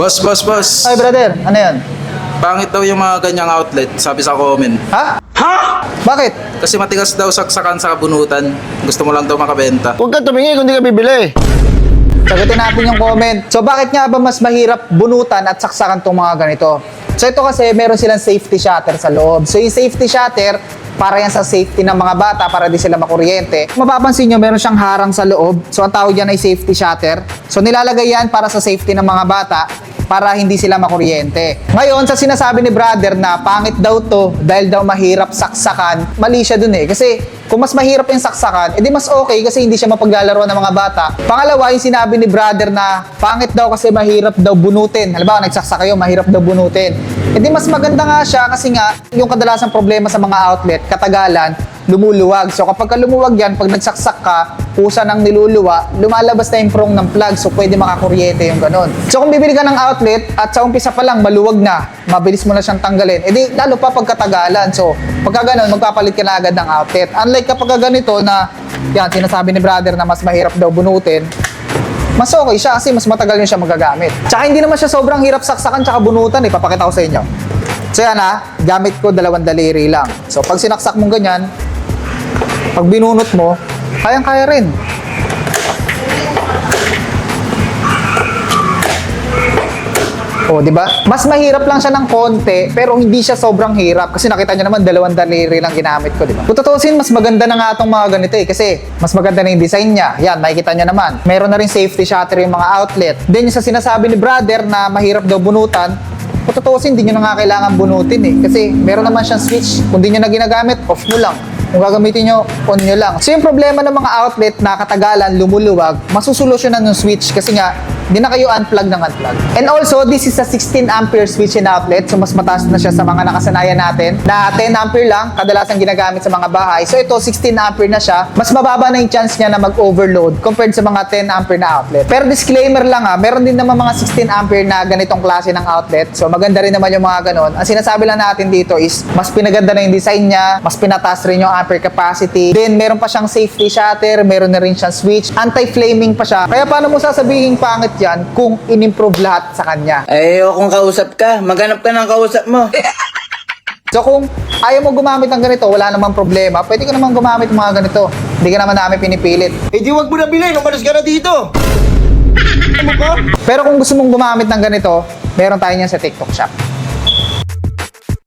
Boss. Ay, brother, ano yan? Pangit daw yung mga ganyang outlet, sabi sa comment. Ha? Bakit? Kasi matigas daw saksakan sa bunutan. Gusto mo lang daw makabenta. Huwag ka tumingin kung di ka bibili. Sagutin natin yung comment. So, bakit nga ba mas mahirap bunutan at saksakan tong mga ganito? So, ito kasi meron silang safety shutter sa loob. So, yung safety shutter, para yan sa safety ng mga bata, para di sila makuryente. Mapapansin nyo, meron siyang harang sa loob. So, ang tawag yan ay safety shutter. So, nilalagay yan para sa safety ng mga bata, para hindi sila makuryente. Ngayon, sa sinasabi ni brother na pangit daw to dahil daw mahirap saksakan, mali siya dun eh. Kasi kung mas mahirap yung saksakan, edi mas okay kasi hindi siya mapaglalaro ng mga bata. Pangalawa, yung sinabi ni brother na pangit daw kasi mahirap daw bunutin. Halimbawa, nagsaksak kayo, mahirap daw bunutin. Edi mas maganda nga siya kasi nga, yung kadalasang problema sa mga outlet, katagalan, lumuluwag. So kapag lumuwag yan, pag nagsaksak ka, pusa ng niluluwa, lumalabas na yung prong ng plug, so pwede makakuryente yung ganun. So kung bibili ka ng outlet at sa umpisa pa lang maluwag na, mabilis mo na siyang tanggalin, edi lalo pa pagkatagalan. So pagka ganun, magpapalit ka na agad ng outlet. Unlike kapag ganito na, yan, sinasabi ni brother na mas mahirap daw bunutin, mas okay siya kasi mas matagal yun siya magagamit. Tsaka hindi naman siya sobrang hirap saksakan tsaka bunutan, papakita ko sa inyo. So yan gamit ko 2 daliri lang. So pag sinaksak mong ganyan, pag binunot mo, kayang-kaya rin. O, di ba? Mas mahirap lang siya ng konti, pero hindi siya sobrang hirap. Kasi nakita nyo naman, 2 daliri lang ginamit ko, di ba? Kung tutuusin, mas maganda na nga itong mga ganito eh. Kasi mas maganda na yung design niya. Yan, makikita nyo naman. Meron na rin safety shutter yung mga outlet. Then yung sa sinasabi ni brother na mahirap daw bunutan, kung tutuusin, hindi nyo na nga kailangan bunutin eh. Kasi meron naman siyang switch. Kung di nyo na ginagamit, off nyo lang. Kung gagamitin nyo, on nyo lang. So yung problema ng mga outlet na katagalan, lumuluwag, masusolusyonan ng switch kasi nga, hindi na kayo unplug ng unplug. And also, this is a 16 ampere switch and outlet. So mas mataas na siya sa mga nakasanayan natin na 10 ampere lang, kadalasan ginagamit sa mga bahay. So ito, 16 ampere na siya. Mas mababa na yung chance niya na mag-overload compared sa mga 10 ampere na outlet. Pero disclaimer lang meron din naman mga 16 ampere na ganitong klase ng outlet. So maganda rin naman yung mga ganon. Ang sinasabi lang natin dito is, mas pinaganda na yung design niya, mas pinataas rin yung ampere capacity. Then meron pa siyang safety shutter, meron na rin siyang switch, anti-flaming pa siya. Kaya paano mo sasabihin pangit yan kung in-improve lahat sa kanya? Eh, kung kausap ka, maghanap ka ng kausap mo. So kung ayaw mo gumamit ng ganito, wala namang problema, pwede ka naman gumamit ng mga ganito. Hindi ka naman namin pinipilit. Eh di wag mo na bilhin, umalis ka na dito. Pero kung gusto mong gumamit ng ganito, meron tayo niyan sa TikTok shop.